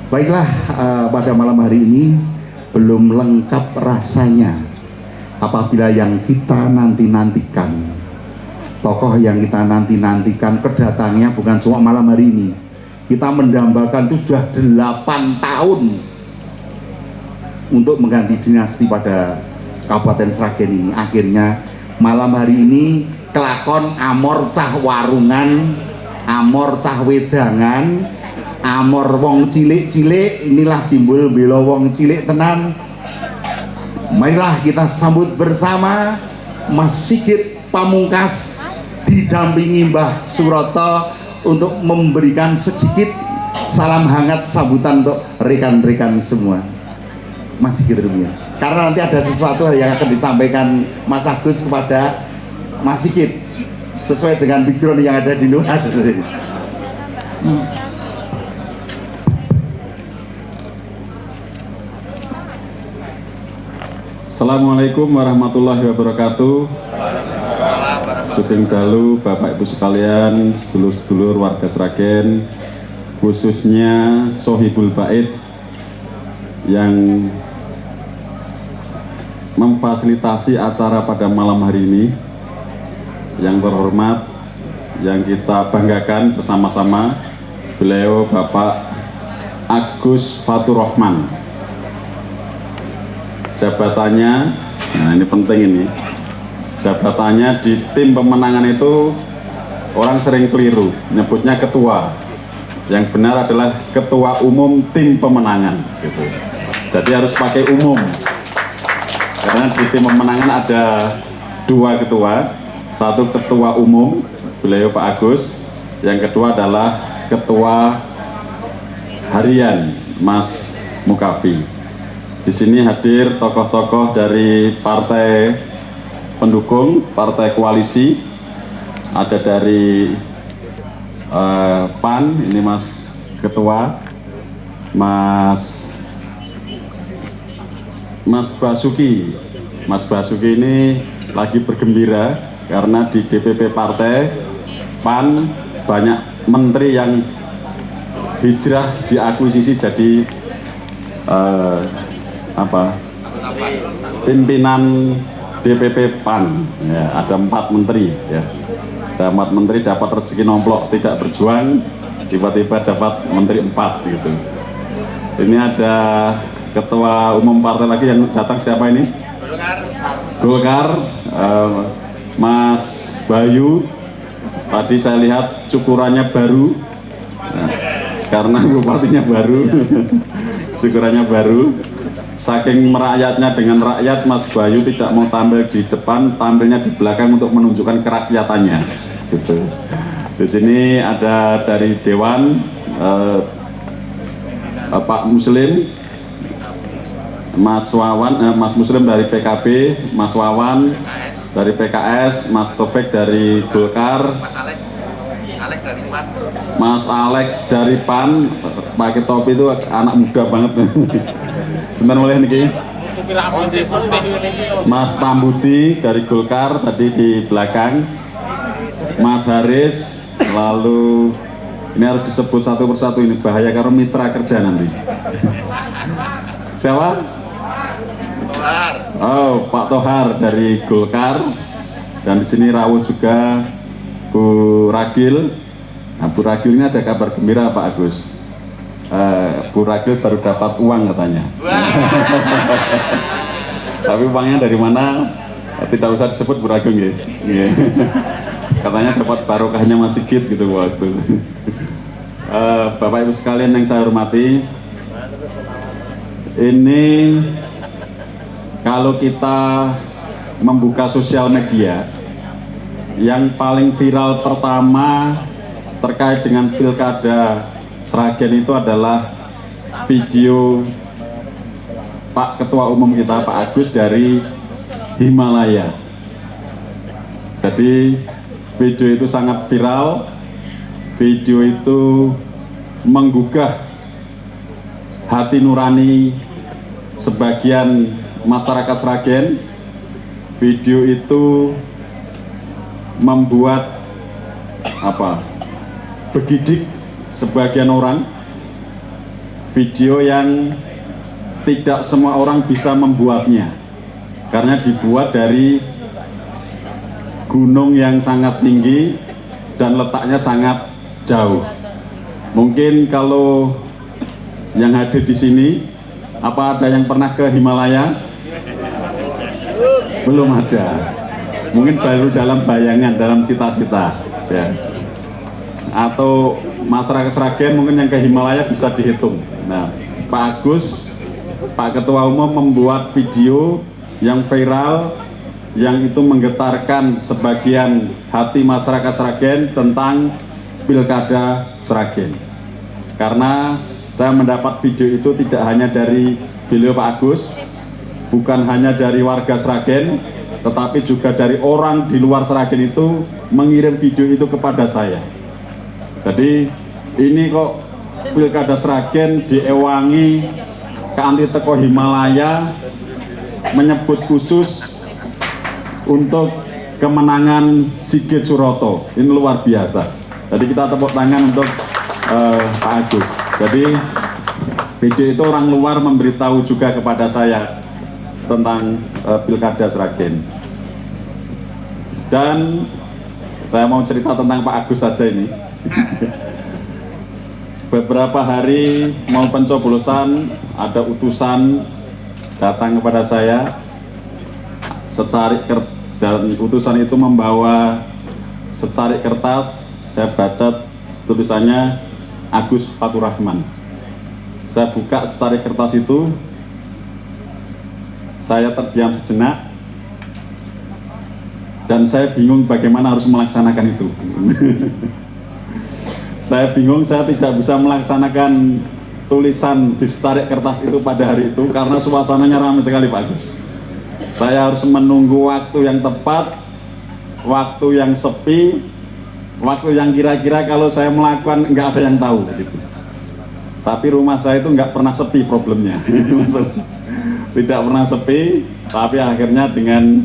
Baiklah, pada malam hari ini belum lengkap rasanya apabila yang kita nanti-nantikan, tokoh yang kita nanti-nantikan kedatangannya bukan cuma malam hari ini. Kita mendambakan itu sudah 8 tahun untuk mengganti dinasti pada Kabupaten Sragen ini. Akhirnya malam hari ini kelakon amor cah warungan, amor cah wedangan, amor wong cilik-cilik, inilah simbol bela wong cilik tenan. Marilah kita sambut bersama Mas Sigit Pamungkas didampingi Mbah Suroto untuk memberikan sedikit salam hangat sambutan untuk rekan-rekan semua. Mas Sigit dulu ya, karena nanti ada sesuatu yang akan disampaikan Mas Agus kepada Mas Sigit sesuai dengan background yang ada di luar. Assalamualaikum warahmatullahi wabarakatuh. Sugeng dalu Bapak Ibu sekalian, sedulur-sedulur warga Sragen, khususnya Sohibul Bait yang memfasilitasi acara pada malam hari ini. Yang terhormat, yang kita banggakan bersama-sama, beliau Bapak Agus Faturrahman. Jabatannya, nah ini penting ini, jabatannya di tim pemenangan itu orang sering keliru, nyebutnya ketua. Yang benar adalah ketua umum tim pemenangan gitu. Jadi harus pakai umum, karena di tim pemenangan ada 2 ketua, satu ketua umum, beliau Pak Agus, yang kedua adalah ketua harian Mas Mukafi. Di sini hadir tokoh-tokoh dari partai pendukung, partai koalisi, ada dari PAN, ini Mas Ketua, Mas Basuki. Mas Basuki ini lagi bergembira karena di DPP partai PAN banyak menteri yang hijrah diakuisisi jadi pimpinan DPP PAN ya, ada 4 menteri ya, ada 4 menteri dapat rezeki nomplok tidak berjuang, tiba-tiba dapat menteri 4 gitu. Ini ada ketua umum partai lagi yang datang, siapa ini? Golkar, Mas Bayu. Tadi saya lihat cukurannya baru nah, karena bupatinya baru syukurannya baru. Saking merakyatnya dengan rakyat, Mas Bayu tidak mau tampil di depan, tampilnya di belakang untuk menunjukkan kerakyatannya. Gitu. Di sini ada dari Dewan Pak Muslim, Mas Wawan, Mas Muslim dari PKB, Mas Wawan dari PKS, Mas Taufik dari Golkar, Mas Alek dari PAN, pakai topi itu anak muda banget. Sebentar mulai nih, Mas Tambuti dari Golkar tadi di belakang, Mas Haris, lalu ini harus disebut satu persatu, ini bahaya karena mitra kerja nanti. Siapa? Oh, Pak Tohar dari Golkar, dan di sini rawuh juga Bu Ragil. Nah, Bu Ragil ini ada kabar gembira Pak Agus. Bu Ragil baru dapat uang katanya. Tapi uangnya dari mana? Tidak usah disebut Bu Ragil ya. Katanya dapat barokahnya Mas Sigit gitu waktu. Bapak Ibu sekalian yang saya hormati, ini kalau kita membuka sosial media, yang paling viral pertama terkait dengan pilkada Sragen itu adalah video Pak Ketua Umum kita Pak Agus dari Himalaya. Jadi video itu sangat viral, video itu menggugah hati nurani sebagian masyarakat Sragen. Video itu membuat begidik sebagian orang. video yang tidak semua orang bisa membuatnya, karena dibuat dari gunung yang sangat tinggi dan letaknya sangat jauh. Mungkin kalau yang hadir di sini, apa ada yang pernah ke Himalaya? Belum ada. Mungkin baru dalam bayangan, dalam cita-cita, ya. Atau masyarakat Sragen mungkin yang ke Himalaya bisa dihitung. Nah, Pak Agus, Pak Ketua Umum membuat video yang viral, yang itu menggetarkan sebagian hati masyarakat Sragen tentang Pilkada Sragen. Karena saya mendapat video itu tidak hanya dari beliau Pak Agus, bukan hanya dari warga Sragen, tetapi juga dari orang di luar Sragen itu mengirim video itu kepada saya. Jadi ini kok Pilkada Sragen diewangi kanthi teko Himalaya, menyebut khusus untuk kemenangan Sigit Suroto. Ini luar biasa. Jadi kita tepuk tangan untuk Pak Agus. Jadi video itu orang luar memberitahu juga kepada saya tentang Pilkada Sragen. Dan saya mau cerita tentang Pak Agus saja ini. Beberapa hari mau pencoblosan, ada utusan datang kepada saya secarik kertas, dan utusan itu membawa secarik kertas. Saya baca tulisannya Agus Faturrahman. Saya buka secarik kertas itu, saya terdiam sejenak dan saya bingung bagaimana harus melaksanakan itu. Saya bingung, saya tidak bisa melaksanakan tulisan di secarik kertas itu pada hari itu karena suasananya ramai sekali Pak Agus. Saya harus menunggu waktu yang tepat, waktu yang sepi, waktu yang kira-kira kalau saya melakukan nggak ada yang tahu gitu. Tapi rumah saya itu nggak pernah sepi problemnya. Tidak pernah sepi, tapi akhirnya dengan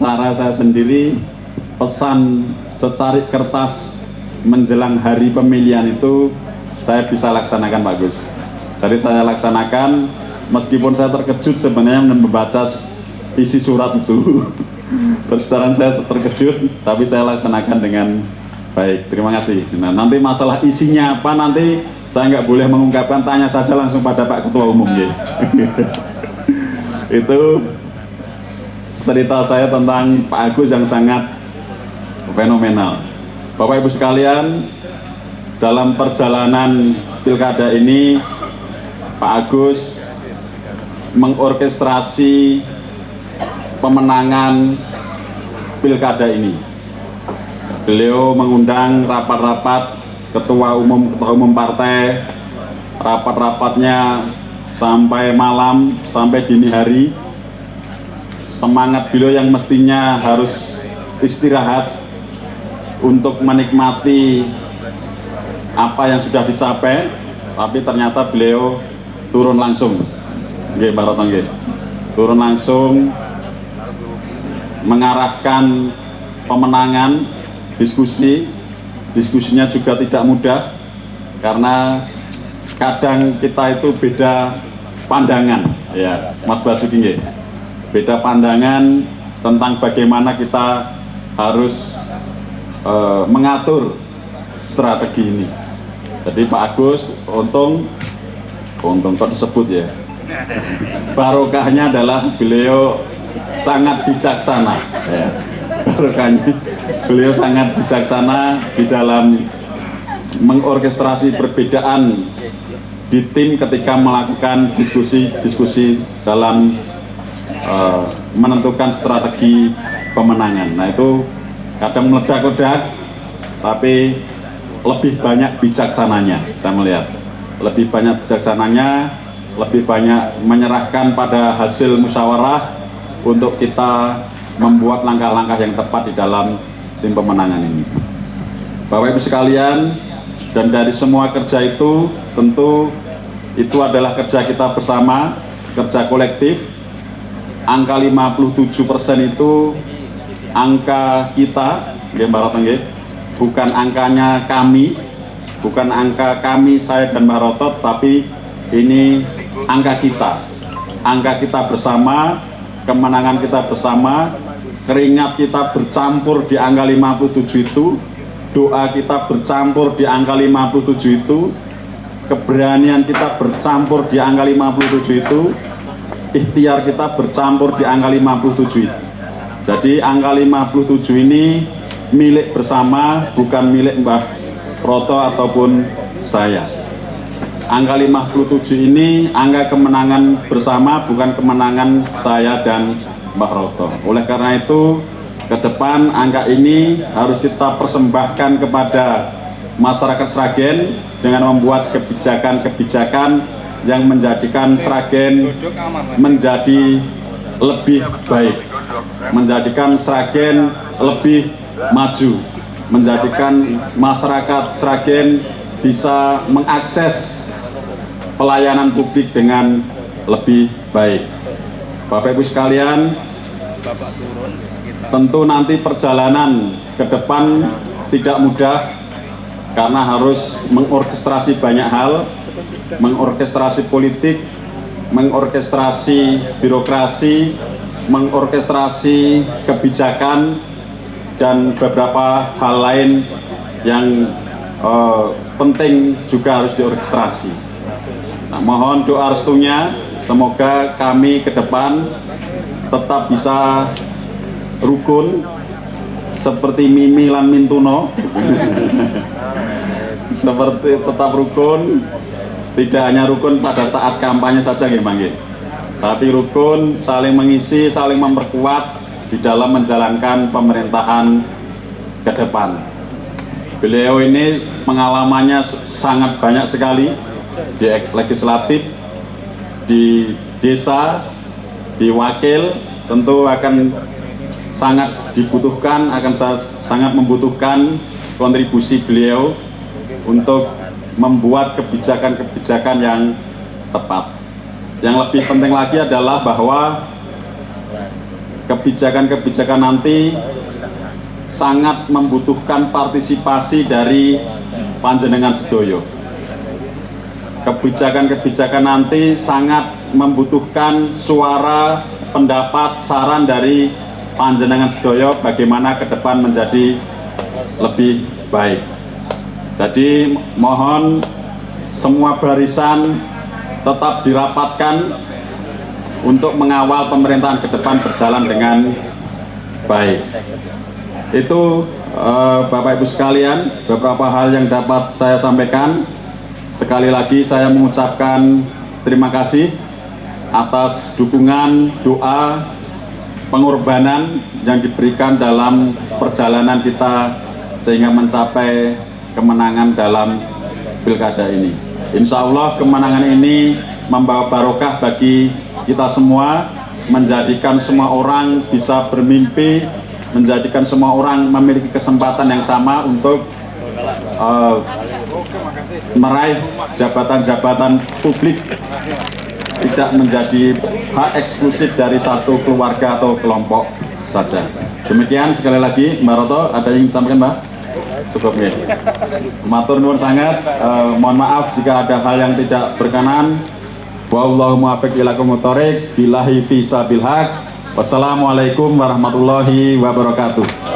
cara saya sendiri, pesan secarik kertas menjelang hari pemilihan itu saya bisa laksanakan Pak Gus. Jadi saya laksanakan meskipun saya terkejut sebenarnya membaca isi surat itu. Terus terang saya terkejut, tapi saya laksanakan dengan baik. Terima kasih. Nah, nanti masalah isinya apa nanti saya nggak boleh mengungkapkan, tanya saja langsung pada Pak Ketua Umum ya. Itu cerita saya tentang Pak Agus yang sangat fenomenal. Bapak Ibu sekalian, dalam perjalanan pilkada ini Pak Agus mengorkestrasi pemenangan pilkada ini. Beliau mengundang rapat-rapat ketua umum partai, rapat-rapatnya sampai malam, sampai dini hari. Semangat beliau yang mestinya harus istirahat untuk menikmati apa yang sudah dicapai, tapi ternyata beliau turun langsung. Nggih, Pak Roto nggih. Turun langsung mengarahkan pemenangan, diskusinya juga tidak mudah karena kadang kita itu beda pandangan ya Mas Basuki nggih. Beda pandangan tentang bagaimana kita harus mengatur strategi ini. Jadi Pak Agus untung kok disebut ya, barokahnya adalah beliau sangat bijaksana ya. Barokahnya beliau sangat bijaksana di dalam mengorkestrasi perbedaan di tim ketika melakukan diskusi dalam menentukan strategi pemenangan. Nah itu kadang meledak-ledak, tapi lebih banyak bijaksananya. Saya melihat lebih banyak bijaksananya, lebih banyak menyerahkan pada hasil musyawarah untuk kita membuat langkah-langkah yang tepat di dalam tim pemenangan ini. Bapak Ibu sekalian, dan dari semua kerja itu tentu itu adalah kerja kita bersama, kerja kolektif. Angka 57% itu angka kita, bukan angkanya kami, bukan angka kami, saya dan Mbak Rotot, tapi ini angka kita bersama, kemenangan kita bersama, keringat kita bercampur di angka 57 itu, doa kita bercampur di angka 57 itu, keberanian kita bercampur di angka 57 itu, ikhtiar kita bercampur di angka 57 itu. Jadi angka 57 ini milik bersama, bukan milik Mbah Roto ataupun saya. Angka 57 ini angka kemenangan bersama, bukan kemenangan saya dan Mbah Roto. Oleh karena itu, ke depan angka ini harus kita persembahkan kepada masyarakat Sragen dengan membuat kebijakan-kebijakan yang menjadikan Sragen menjadi lebih baik, menjadikan Sragen lebih maju, menjadikan masyarakat Sragen bisa mengakses pelayanan publik dengan lebih baik. Bapak Ibu sekalian, tentu nanti perjalanan ke depan tidak mudah karena harus mengorkestrasi banyak hal, mengorkestrasi politik, mengorkestrasi birokrasi, mengorkestrasi kebijakan, dan beberapa hal lain yang penting juga harus diorkestrasi. Nah, mohon doa restunya, semoga kami ke depan tetap bisa rukun seperti Mimi lan Mintuno seperti tetap rukun, tidak hanya rukun pada saat kampanye saja nggih, tapi rukun, saling mengisi, saling memperkuat di dalam menjalankan pemerintahan ke depan. Beliau ini pengalamannya sangat banyak sekali di legislatif, di desa, di wakil, tentu akan sangat dibutuhkan, akan sangat membutuhkan kontribusi beliau untuk membuat kebijakan-kebijakan yang tepat. Yang lebih penting lagi adalah bahwa kebijakan-kebijakan nanti sangat membutuhkan partisipasi dari panjenengan sedoyo. Kebijakan-kebijakan nanti sangat membutuhkan suara, pendapat, saran dari panjenengan sedoyo bagaimana ke depan menjadi lebih baik. Jadi mohon semua barisan tetap dirapatkan untuk mengawal pemerintahan ke depan berjalan dengan baik. Itu Bapak Ibu sekalian, beberapa hal yang dapat saya sampaikan. Sekali lagi saya mengucapkan terima kasih atas dukungan, doa, pengorbanan yang diberikan dalam perjalanan kita sehingga mencapai kemenangan dalam pilkada ini. Insya Allah kemenangan ini membawa barokah bagi kita semua, menjadikan semua orang bisa bermimpi, menjadikan semua orang memiliki kesempatan yang sama untuk meraih jabatan-jabatan publik, tidak menjadi hak eksklusif dari satu keluarga atau kelompok saja. Demikian, sekali lagi Mbak Roto, ada yang disampaikan Mbak? Cukup ya. Matur nuwun sangat, mohon maaf jika ada hal yang tidak berkenan. Wallahu muwaffiq ila aqwamit thoriq, billahi fi sabil haq. Wassalamualaikum warahmatullahi wabarakatuh.